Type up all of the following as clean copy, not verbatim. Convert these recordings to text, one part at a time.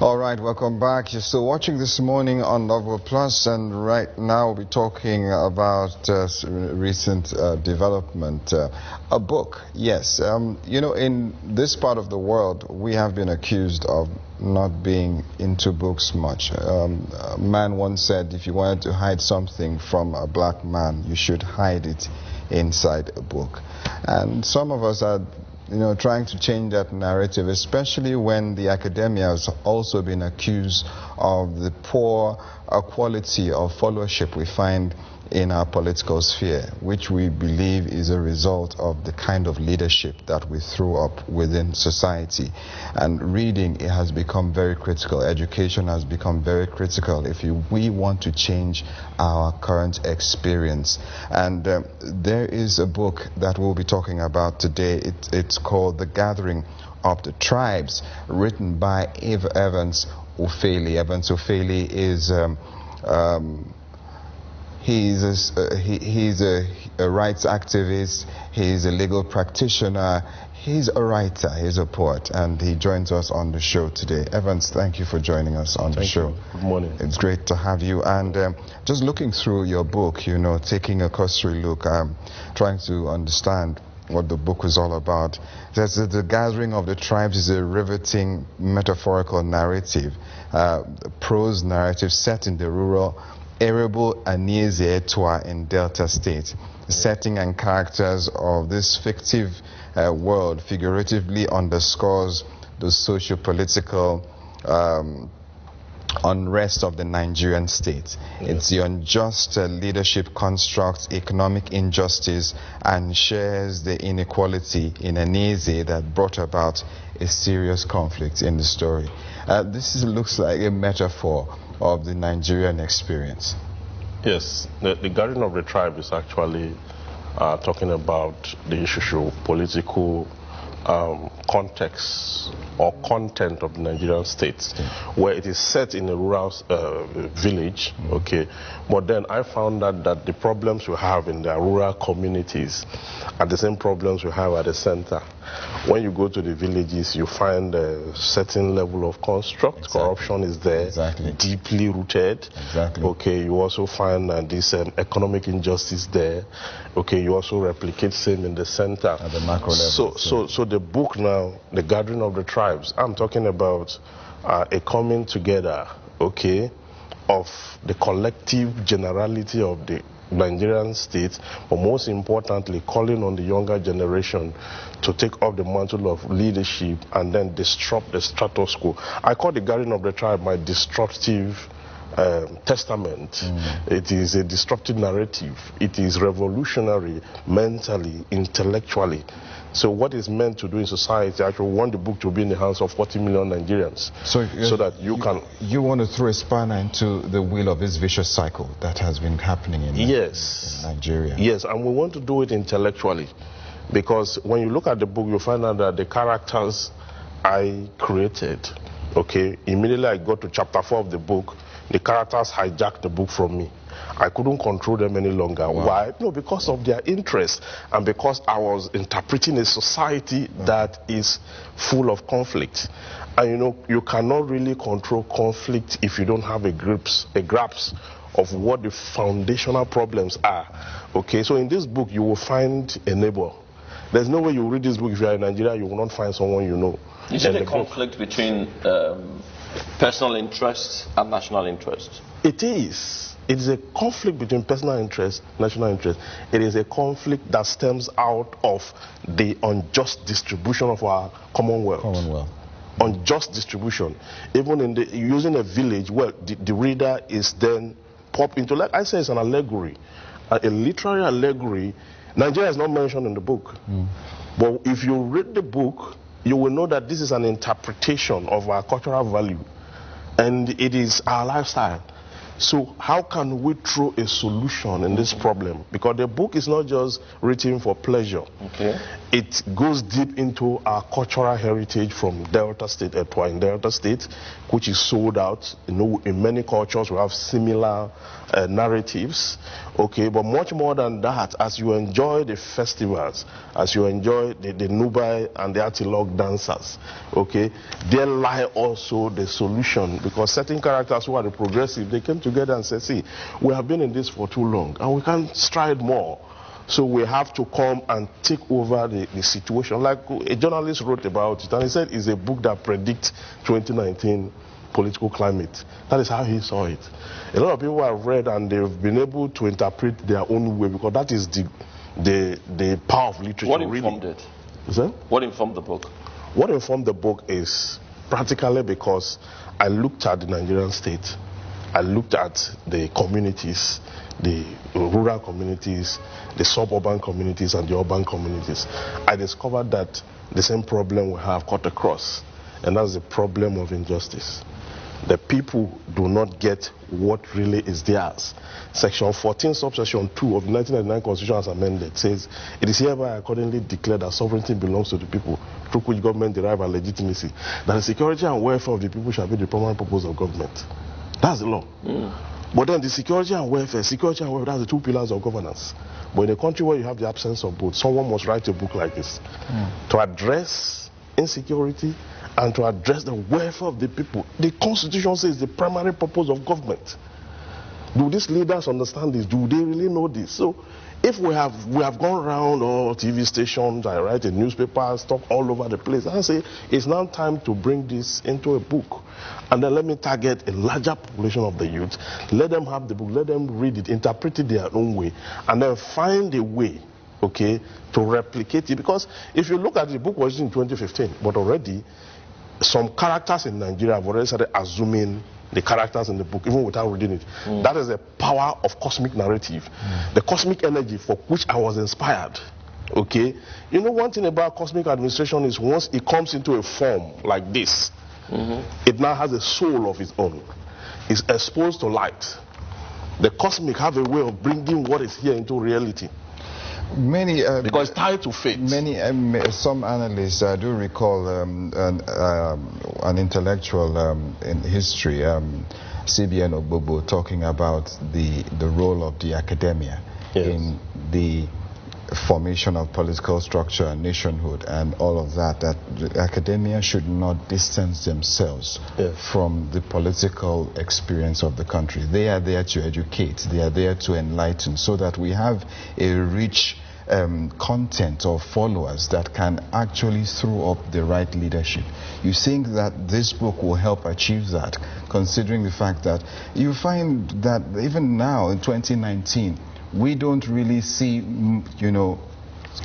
All right, welcome back. You're still watching This Morning on Novel Plus, and right now we'll be talking about recent development. A book, yes. You know, in this part of the world, we have been accused of not being into books much. A man once said, if you wanted to hide something from a black man, you should hide it inside a book. And some of us are trying to change that narrative, especially when the academia has also been accused of the poor quality of followership we find in our political sphere, which we believe is a result of the kind of leadership that we threw up within society. And reading, it has become very critical. Education has become very critical if we want to change our current experience. And there is a book that we'll be talking about today. It's called The Gathering of the Tribes, written by Evans Ufeli. Evans Ufeli is he's a rights activist, he's a legal practitioner, he's a writer, he's a poet, and he joins us on the show today. Evans, thank you for joining us on the show. Thank you. Good morning. It's great to have you. And just looking through your book, taking a cursory look, trying to understand what the book is all about. The Gathering of the Tribes is a riveting metaphorical narrative, prose narrative set in the rural arable Anese Etwa in Delta State. The setting and characters of this fictive world figuratively underscores the socio-political unrest of the Nigerian state. It's the unjust leadership construct, economic injustice, and shares the inequality in Anese that brought about a serious conflict in the story. This looks like a metaphor of the Nigerian experience. Yes, the Gathering of the Tribe is actually talking about the socio-political context or content of the Nigerian state, where it is set in a rural village, okay, but then I found that the problems we have in the rural communities are the same problems we have at the center. When you go to the villages, you find a certain level of construct. Exactly. Corruption is there, exactly, deeply rooted. Exactly. Okay, you also find this economic injustice there. Okay, you also replicate same in the center. At the macro level. So the book now, The Gathering of the Tribes, I'm talking about a coming together, okay, of the collective generality of the Nigerian state, but most importantly, calling on the younger generation to take up the mantle of leadership and then disrupt the status quo. I call the Gathering of the Tribe my destructive testament. It is a disruptive narrative. It is revolutionary mentally, intellectually. So what is meant to do in society, I actually want the book to be in the hands of 40 million Nigerians, so that you can... You want to throw a spanner into the wheel of this vicious cycle that has been happening in Nigeria. Yes, and we want to do it intellectually, because when you look at the book, you find out that the characters I created, okay, immediately I got to chapter 4 of the book, the characters hijacked the book from me. I couldn't control them any longer. Wow. Why? No, because of their interest, and because I was interpreting a society that is full of conflict. And you cannot really control conflict if you don't have a grasp of what the foundational problems are. Okay, so in this book you will find a neighbor. There's no way you read this book if you are in Nigeria, you will not find someone you know. Is it a conflict between personal interests and national interests? It is. It is a conflict between personal interest, national interest. It is a conflict that stems out of the unjust distribution of our commonwealth. Unjust distribution. Even in using a village, well, the reader is then popped into, like I say, it's an allegory, a literary allegory. Nigeria is not mentioned in the book. But if you read the book, you will know that this is an interpretation of our cultural value, and it is our lifestyle. So how can we throw a solution in this problem? Because the book is not just written for pleasure. Okay. It goes deep into our cultural heritage from Delta State, in Delta State, which is sold out. You know, in many cultures we have similar narratives. Okay, but much more than that, as you enjoy the festivals, as you enjoy the Nubai and the Atilog dancers, okay, there lie also the solution, because certain characters who are the progressive, they came together and said, see, we have been in this for too long and we can't stride more. So we have to come and take over the situation. Like a journalist wrote about it, and he said it's a book that predicts 2019 political climate. That is how he saw it. A lot of people have read and they've been able to interpret their own way, because that is the power of literature. What informed it? Is that? What informed the book? What informed the book is practically because I looked at the Nigerian state, I looked at the communities, the rural communities, the suburban communities and the urban communities. I discovered that the same problem we have cut across, and that's the problem of injustice. The people do not get what really is theirs. Section 14, subsection 2 of the 1999 Constitution as amended says, it is hereby accordingly declared that sovereignty belongs to the people, through which government derive our legitimacy, that the security and welfare of the people shall be the primary purpose of government. That's the law. But then the security and welfare, that's the two pillars of governance. But in a country where you have the absence of both, someone must write a book like this to address insecurity and to address the welfare of the people. The Constitution says the primary purpose of government. Do these leaders understand this? Do they really know this? So if we have gone around all TV stations, I write in newspapers, talk all over the place, I say it's now time to bring this into a book. And then let me target a larger population of the youth. Let them have the book, let them read it, interpret it their own way, and then find a way, okay, to replicate it. Because if you look at the book, was in 2015, but already some characters in Nigeria have already started assuming the characters in the book, even without reading it. That is the power of cosmic narrative, the cosmic energy for which I was inspired. Okay, you know, one thing about cosmic administration is once it comes into a form like this, it now has a soul of its own. It's exposed to light. The cosmic have a way of bringing what is here into reality. Many because it's tied to fate. Some analysts, I do recall an intellectual in history, CBN Obobo, talking about the role of the academia in the formation of political structure and nationhood and all of that, that the academia should not distance themselves from the political experience of the country. They are there to educate, they are there to enlighten, so that we have a rich content of followers that can actually throw up the right leadership. You think that this book will help achieve that, considering the fact that you find that even now in 2019, we don't really see, you know,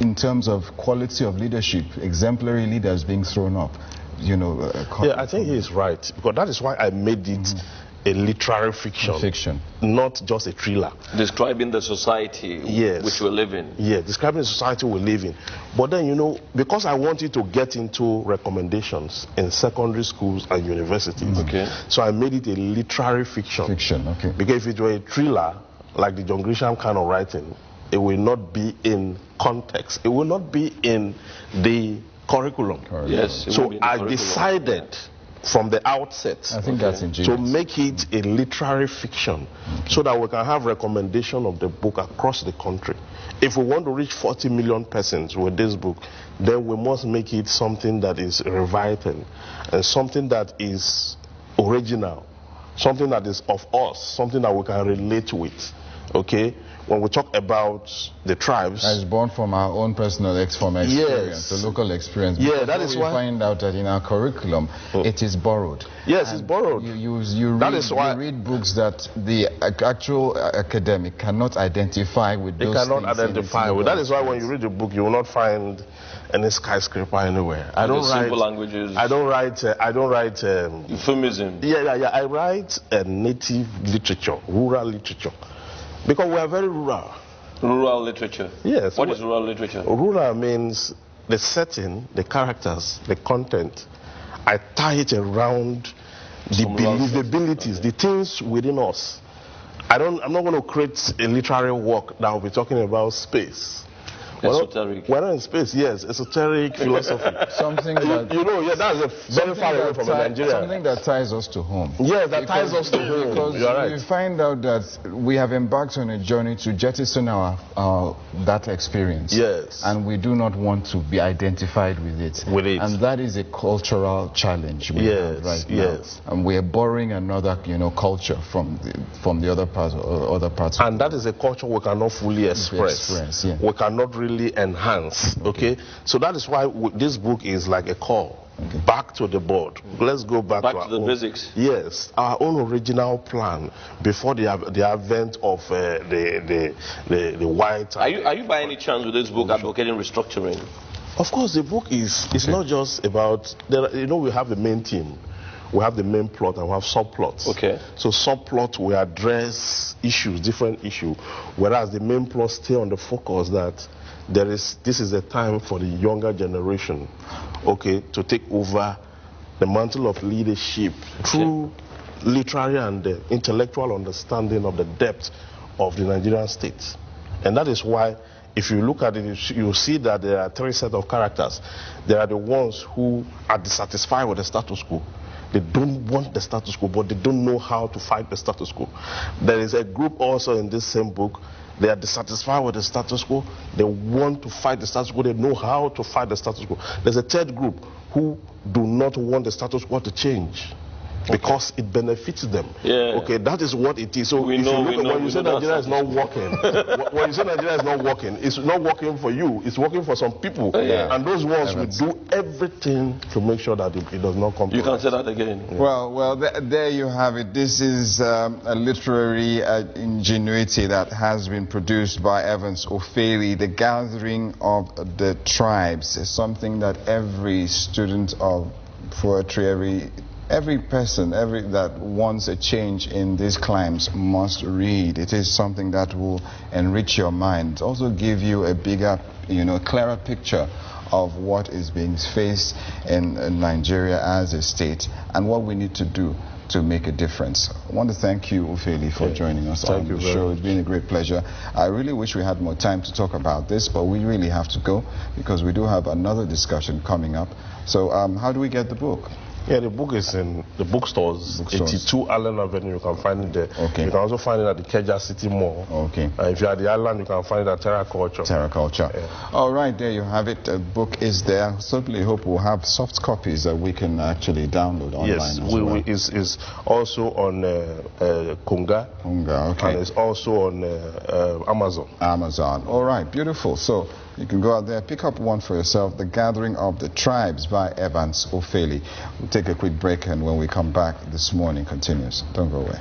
in terms of quality of leadership, exemplary leaders being thrown up, you know. Yeah, I think he is right, because that is why I made it a literary fiction, not just a thriller. Describing the society which we live in. Yeah, describing the society we live in. But then, you know, because I wanted to get into recommendations in secondary schools and universities, so I made it a literary fiction. Because if it were a thriller, like the John Grisham kind of writing, it will not be in context. It will not be in the curriculum. Yes. So I decided from the outset, I think that's ingenious, to make it a literary fiction, so that we can have recommendation of the book across the country. If we want to reach 40 million persons with this book, then we must make it something that is reviving and something that is original, something that is of us, something that we can relate with. Okay, when we talk about the tribes, it's born from our own personal experience, the local experience. Yeah, that is why we find out that in our curriculum, it is borrowed. Yes, it's borrowed. You read books that the actual academic cannot identify with. Those cannot identify with. That is why when you read the book, you will not find any skyscraper anywhere. I don't write simple languages. I don't write euphemism. Yeah. I write native literature, rural literature. Because we are very rural. Rural literature? Yes. What is rural literature? Rural means the setting, the characters, the content. I tie it around the believabilities, the things within us I'm not going to create a literary work that will be talking about space. Esoteric. We're not in space, yes. Esoteric philosophy. Something that... yeah, that's very far away from Nigeria. Something that ties us to home. Yes, that ties us to home. Because you're right. we find out that we have embarked on a journey to jettison that experience. Yes. And we do not want to be identified with it. And that is a cultural challenge we have right now. Yes. And we are borrowing another, culture from the other parts. And that is a culture we cannot fully express. Yeah. We cannot really enhance. Okay, so that is why this book is like a call back to the board. Let's go back to the basics. Yes, our own original plan before the advent of the white. Are you by any chance with this book advocating restructuring? Of course, the book is not just about we have the main theme. We have the main plot and we have subplots. Okay. So subplot will address issues, different issues, whereas the main plot stay on the focus that this is a time for the younger generation, to take over the mantle of leadership through literary and intellectual understanding of the depth of the Nigerian state. And that is why, if you look at it, you'll see that there are three sets of characters. There are the ones who are dissatisfied with the status quo. They don't want the status quo, but they don't know how to fight the status quo. There is a group also in this same book. They are dissatisfied with the status quo. They want to fight the status quo. They know how to fight the status quo. There's a third group who do not want the status quo to change because it benefits them. Yeah. Okay, that is what it is. So when you say Nigeria is not working, when you say Nigeria is not working, it's not working for you. It's working for some people, and those ones will do everything to make sure that it does not come. You can say that again. Yeah. Well, there you have it. This is a literary ingenuity that has been produced by Evans Ufeli. The Gathering of the Tribes is something that every student of poetry, every person that wants a change in these climes must read. It is something that will enrich your mind, also give you a bigger, clearer picture of what is being faced in Nigeria as a state and what we need to do to make a difference. I want to thank you, Ufeli, for joining us on the show. It's been a great pleasure. I really wish we had more time to talk about this, but we really have to go because we do have another discussion coming up. So how do we get the book? Yeah, the book is in the bookstores. 82 Allen Avenue, you can find it there. Okay. You can also find it at the Keja City Mall. Okay. If you're at the island, you can find it at Terra Culture. Terra Culture. Yeah. All right, there you have it. The book is there. Certainly hope we'll have soft copies that we can actually download online. Yes, it's also on Konga. Konga, okay. And it's also on Amazon. Amazon. All right, beautiful. So you can go out there, pick up one for yourself, The Gathering of the Tribes by Evans Ufeli. We'll take a quick break, and when we come back, This Morning continues. Don't go away.